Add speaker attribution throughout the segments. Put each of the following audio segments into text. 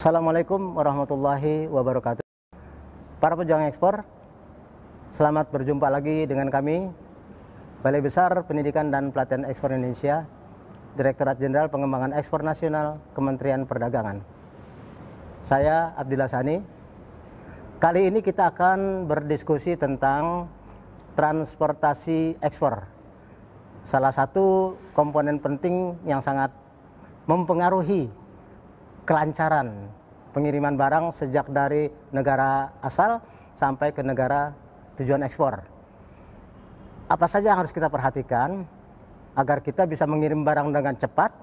Speaker 1: Assalamualaikum warahmatullahi wabarakatuh. Para pejuang ekspor, selamat berjumpa lagi dengan kami, Balai Besar Pendidikan dan Pelatihan Ekspor Indonesia, Direktorat Jenderal Pengembangan Ekspor Nasional, Kementerian Perdagangan. Saya Abdillah Sani. Kali ini kita akan berdiskusi tentang transportasi ekspor. Salah satu komponen penting yang sangat mempengaruhi kelancaran pengiriman barang sejak dari negara asal sampai ke negara tujuan ekspor. Apa saja yang harus kita perhatikan agar kita bisa mengirim barang dengan cepat,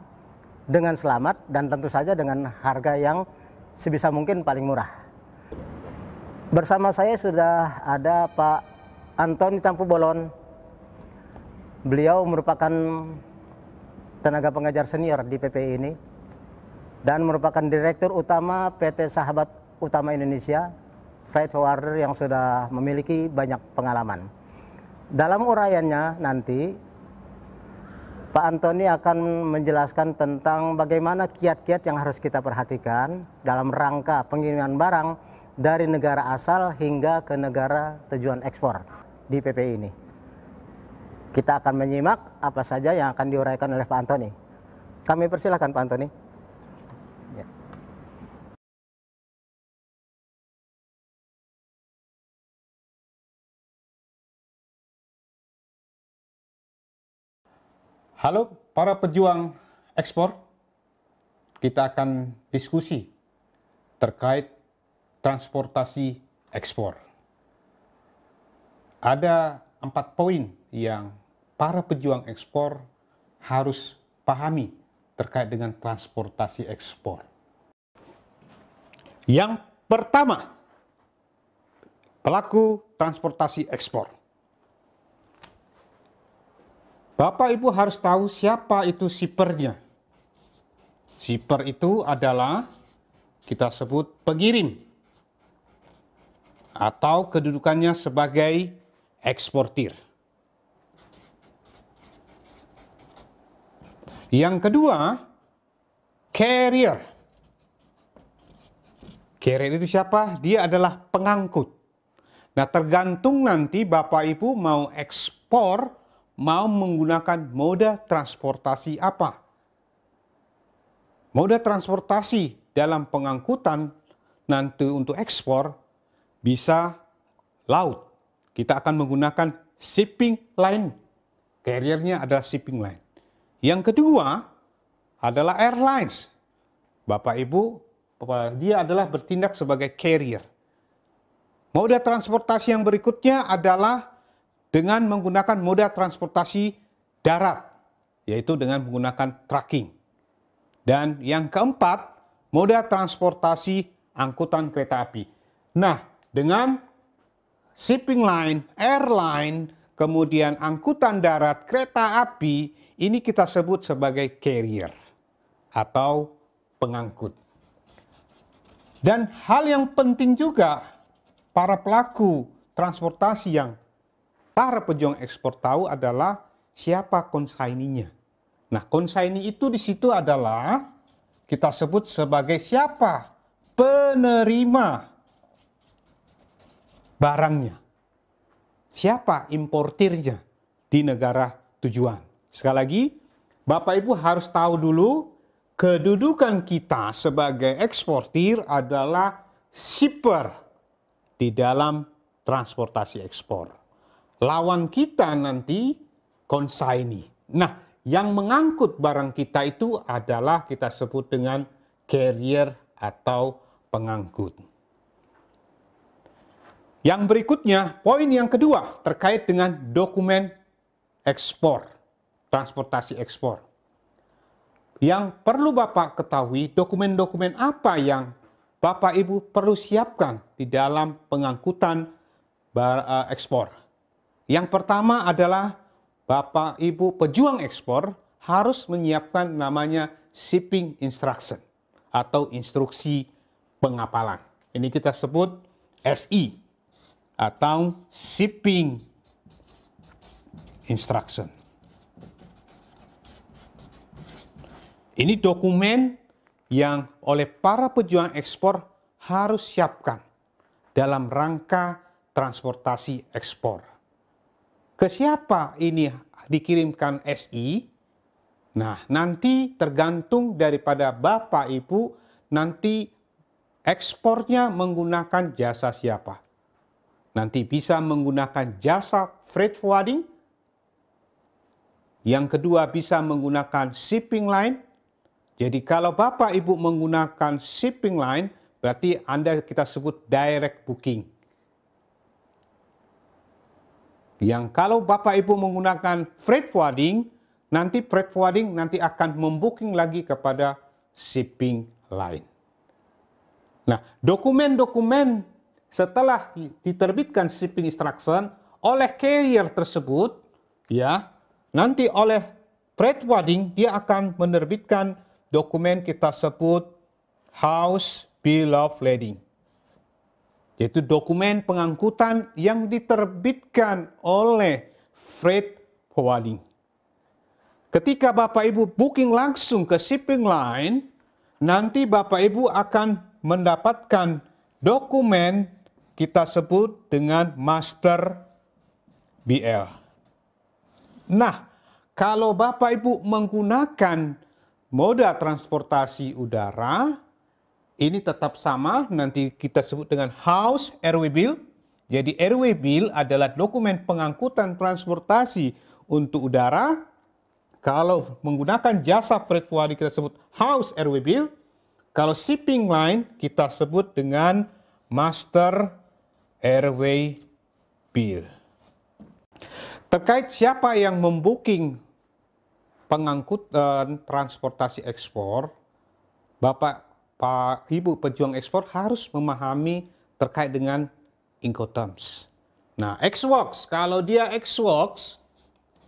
Speaker 1: dengan selamat, dan tentu saja dengan harga yang sebisa mungkin paling murah. Bersama saya sudah ada Pak Antoni Tampu Bolon. Beliau merupakan tenaga pengajar senior di PPI ini dan merupakan Direktur Utama PT Sahabat Utama Indonesia, freight forwarder yang sudah memiliki banyak pengalaman. Dalam uraiannya nanti, Pak Antoni akan menjelaskan tentang bagaimana kiat-kiat yang harus kita perhatikan dalam rangka pengiriman barang dari negara asal hingga ke negara tujuan ekspor di PPI ini. Kita akan menyimak apa saja yang akan diuraikan oleh Pak Antoni. Kami persilahkan Pak Antoni. Ya.
Speaker 2: Halo para pejuang ekspor, kita akan diskusi terkait transportasi ekspor. Ada 4 poin yang para pejuang ekspor harus pahami terkait dengan transportasi ekspor. Yang pertama, pelaku transportasi ekspor. Bapak Ibu harus tahu siapa itu shippernya. Shipper itu adalah kita sebut pengirim atau kedudukannya sebagai eksportir. Yang kedua, carrier. Carrier itu siapa? Dia adalah pengangkut. Nah, tergantung nanti Bapak Ibu mau ekspor, mau menggunakan moda transportasi apa. Moda transportasi dalam pengangkutan nanti untuk ekspor bisa laut. Kita akan menggunakan shipping line. Carriernya adalah shipping line. Yang kedua adalah airlines. Bapak Ibu, dia adalah bertindak sebagai carrier. Moda transportasi yang berikutnya adalah dengan menggunakan moda transportasi darat, yaitu dengan menggunakan trucking. Dan yang keempat, moda transportasi angkutan kereta api. Nah, dengan shipping line, airline, kemudian angkutan darat, kereta api, ini kita sebut sebagai carrier atau pengangkut. Dan hal yang penting juga, para pelaku transportasi yang para pejuang ekspor tahu adalah siapa konsaininya. Nah, konsaini itu di situ adalah kita sebut sebagai siapa? Penerima barangnya. Siapa importirnya di negara tujuan. Sekali lagi, Bapak Ibu harus tahu dulu kedudukan kita sebagai eksportir adalah shipper di dalam transportasi ekspor. Lawan kita nanti konsaini. Nah, yang mengangkut barang kita itu adalah kita sebut dengan carrier atau pengangkut. Yang berikutnya, poin yang kedua terkait dengan dokumen ekspor, transportasi ekspor. Yang perlu Bapak ketahui, dokumen-dokumen apa yang Bapak Ibu perlu siapkan di dalam pengangkutan ekspor. Yang pertama adalah Bapak Ibu pejuang ekspor harus menyiapkan namanya shipping instruction atau instruksi pengapalan. Ini kita sebut SI atau shipping instruction. Ini dokumen yang oleh para pejuang ekspor harus siapkan dalam rangka transportasi ekspor. Ke siapa ini dikirimkan SI? Nah, nanti tergantung daripada Bapak Ibu, nanti ekspornya menggunakan jasa siapa. Nanti bisa menggunakan jasa freight forwarding. Yang kedua bisa menggunakan shipping line. Jadi kalau Bapak Ibu menggunakan shipping line, berarti Anda kita sebut direct booking. Yang kalau Bapak Ibu menggunakan freight forwarding, nanti freight forwarding nanti akan membooking lagi kepada shipping line. Nah, dokumen-dokumen setelah diterbitkan shipping instruction oleh carrier tersebut, ya, nanti oleh freight forwarding dia akan menerbitkan dokumen kita sebut House Bill of Lading. Yaitu dokumen pengangkutan yang diterbitkan oleh freight forwarding. Ketika Bapak Ibu booking langsung ke shipping line, nanti Bapak Ibu akan mendapatkan dokumen kita sebut dengan Master BL. Nah, kalau Bapak Ibu menggunakan moda transportasi udara, ini tetap sama, nanti kita sebut dengan House Airway Bill. Jadi Airway Bill adalah dokumen pengangkutan transportasi untuk udara. Kalau menggunakan jasa freight forwarding kita sebut House Airway Bill. Kalau shipping line kita sebut dengan Master Airway Bill. Terkait siapa yang membooking pengangkutan transportasi ekspor, Pak Ibu pejuang ekspor harus memahami terkait dengan Incoterms. Nah, Ex-Works, kalau dia Ex-Works,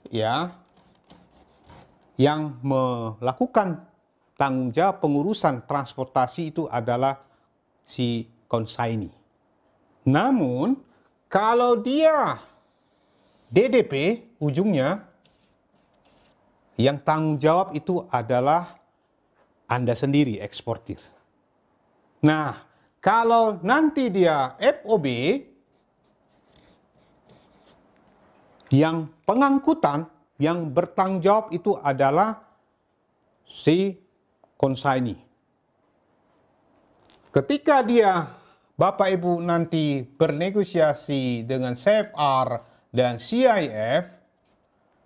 Speaker 2: ya, yang melakukan tanggung jawab pengurusan transportasi itu adalah si consignee. Namun, kalau dia DDP, ujungnya, yang tanggung jawab itu adalah Anda sendiri, eksportir. Nah, kalau nanti dia FOB, yang pengangkutan, yang bertanggung jawab itu adalah si consignee. Ketika dia, Bapak Ibu nanti bernegosiasi dengan CFR dan CIF,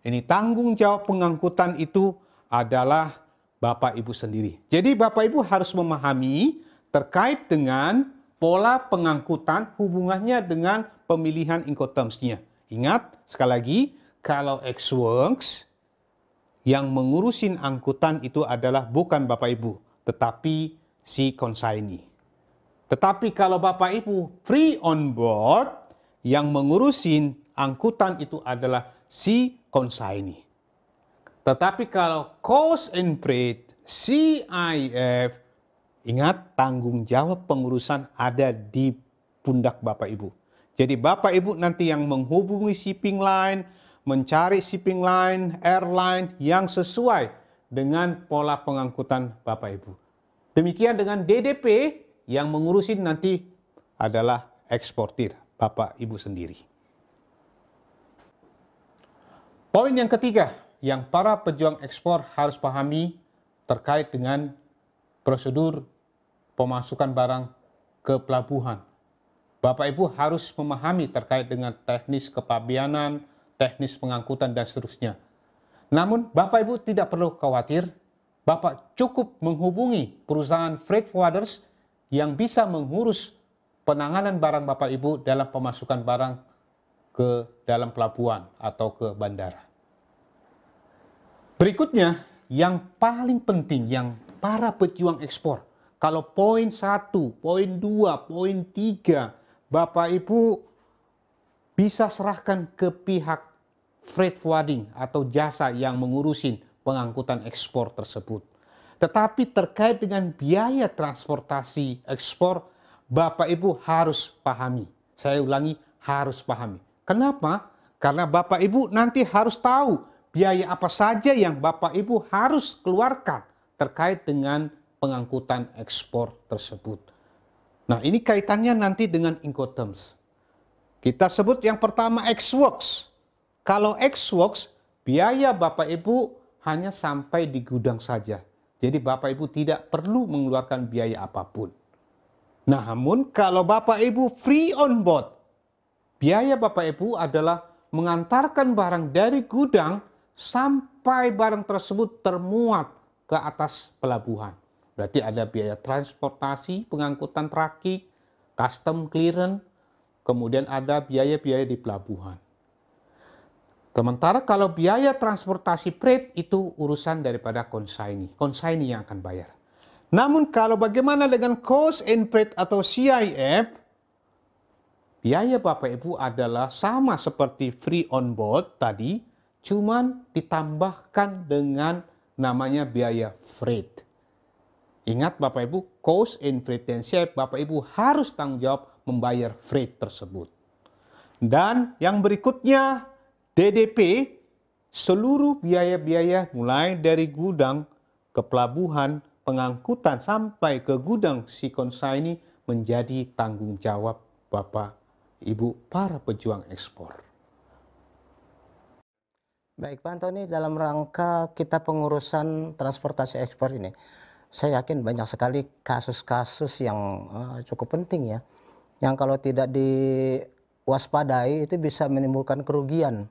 Speaker 2: ini tanggung jawab pengangkutan itu adalah Bapak Ibu sendiri. Jadi Bapak Ibu harus memahami terkait dengan pola pengangkutan hubungannya dengan pemilihan Incoterms-nya. Ingat, sekali lagi, kalau Ex-Works yang mengurusin angkutan itu adalah bukan Bapak Ibu, tetapi si consignee. Tetapi kalau Bapak Ibu free on board, yang mengurusin angkutan itu adalah si consignee. Tetapi kalau cost and freight, CIF, ingat tanggung jawab pengurusan ada di pundak Bapak Ibu. Jadi Bapak Ibu nanti yang menghubungi shipping line, mencari shipping line, airline yang sesuai dengan pola pengangkutan Bapak Ibu. Demikian dengan DDP yang mengurusin nanti adalah eksportir Bapak Ibu sendiri. Poin yang ketiga yang para pejuang ekspor harus pahami terkait dengan prosedur pemasukan barang ke pelabuhan. Bapak Ibu harus memahami terkait dengan teknis kepabeanan, teknis pengangkutan, dan seterusnya. Namun Bapak Ibu tidak perlu khawatir, Bapak cukup menghubungi perusahaan freight forwarders yang bisa mengurus penanganan barang Bapak Ibu dalam pemasukan barang ke dalam pelabuhan atau ke bandara. Berikutnya, yang paling penting yang para pejuang ekspor, kalau poin 1, poin 2, poin 3, Bapak Ibu bisa serahkan ke pihak freight forwarding atau jasa yang mengurusin pengangkutan ekspor tersebut. Tetapi terkait dengan biaya transportasi ekspor, Bapak Ibu harus pahami. Saya ulangi, harus pahami. Kenapa? Karena Bapak Ibu nanti harus tahu biaya apa saja yang Bapak Ibu harus keluarkan terkait dengan pengangkutan ekspor tersebut. Nah, ini kaitannya nanti dengan Incoterms. Kita sebut yang pertama ex-works. Kalau ex-works, biaya Bapak Ibu hanya sampai di gudang saja. Jadi Bapak Ibu tidak perlu mengeluarkan biaya apapun. Namun kalau Bapak Ibu free on board, biaya Bapak Ibu adalah mengantarkan barang dari gudang sampai barang tersebut termuat ke atas pelabuhan. Berarti ada biaya transportasi, pengangkutan trafik, custom clearance, kemudian ada biaya-biaya di pelabuhan. Sementara kalau biaya transportasi freight itu urusan daripada consignee. Consignee yang akan bayar. Namun kalau bagaimana dengan cost and freight atau CIF, biaya Bapak Ibu adalah sama seperti free on board tadi, cuman ditambahkan dengan namanya biaya freight. Ingat Bapak Ibu, cost and freight dan CIF, Bapak Ibu harus tanggung jawab membayar freight tersebut. Dan yang berikutnya, DDP, seluruh biaya-biaya mulai dari gudang ke pelabuhan, pengangkutan sampai ke gudang si consignee menjadi tanggung jawab Bapak Ibu para pejuang ekspor.
Speaker 1: Baik Pak Antoni, dalam rangka kita pengurusan transportasi ekspor ini, saya yakin banyak sekali kasus-kasus yang cukup penting ya, yang kalau tidak diwaspadai itu bisa menimbulkan kerugian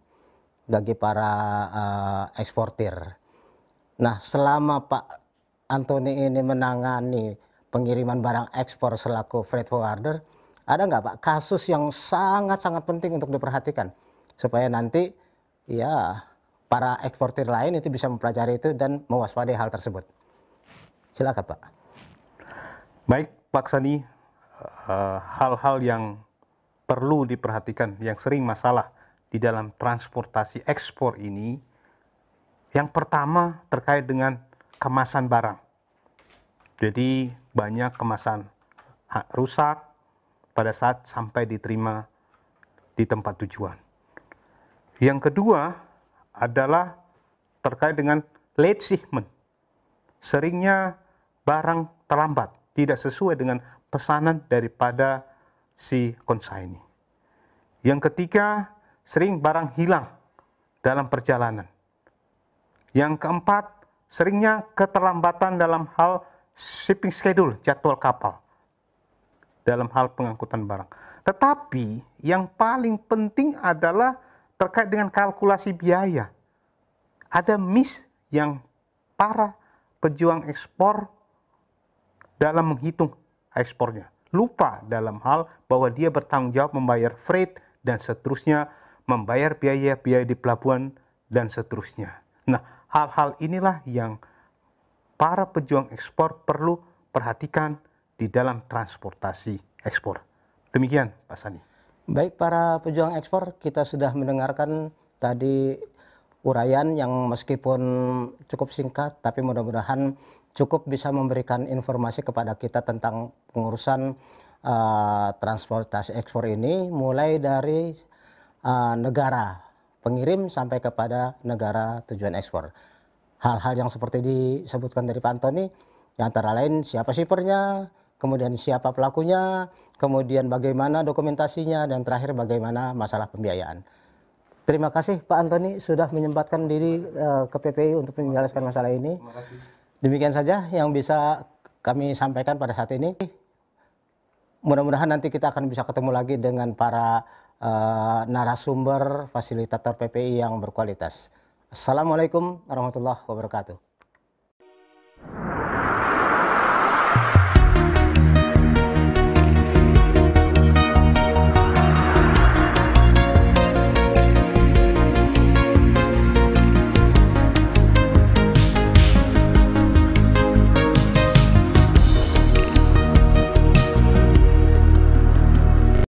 Speaker 1: bagi para eksportir. Nah, selama Pak Antoni ini menangani pengiriman barang ekspor selaku freight forwarder, ada nggak Pak kasus yang sangat-sangat penting untuk diperhatikan supaya nanti ya para eksportir lain itu bisa mempelajari itu dan mewaspadai hal tersebut? Silakan Pak.
Speaker 2: Baik Pak Sani, hal-hal yang perlu diperhatikan yang sering masalah di dalam transportasi ekspor ini, yang pertama terkait dengan kemasan barang. Jadi banyak kemasan rusak pada saat sampai diterima di tempat tujuan. Yang kedua adalah terkait dengan late shipment. Seringnya barang terlambat, tidak sesuai dengan pesanan daripada si consignee. Yang ketiga, sering barang hilang dalam perjalanan. Yang keempat, seringnya keterlambatan dalam hal shipping schedule, jadwal kapal, dalam hal pengangkutan barang. Tetapi yang paling penting adalah terkait dengan kalkulasi biaya. Ada miss yang para pejuang ekspor dalam menghitung ekspornya. Lupa dalam hal bahwa dia bertanggung jawab membayar freight dan seterusnya, membayar biaya-biaya di pelabuhan dan seterusnya. Nah, hal-hal inilah yang para pejuang ekspor perlu perhatikan di dalam transportasi ekspor. Demikian Pak Sani.
Speaker 1: Baik para pejuang ekspor, kita sudah mendengarkan tadi uraian yang meskipun cukup singkat, tapi mudah-mudahan cukup bisa memberikan informasi kepada kita tentang pengurusan transportasi ekspor ini, mulai dari negara pengirim sampai kepada negara tujuan ekspor. Hal-hal yang seperti disebutkan dari Pak Antoni, antara lain siapa shippernya, kemudian siapa pelakunya, kemudian bagaimana dokumentasinya, dan terakhir bagaimana masalah pembiayaan. Terima kasih Pak Antoni sudah menyempatkan diri ke PPI untuk menjelaskan masalah ini. Demikian saja yang bisa kami sampaikan pada saat ini. Mudah-mudahan nanti kita akan bisa ketemu lagi dengan para narasumber fasilitator PPI yang berkualitas. Assalamualaikum warahmatullahi wabarakatuh.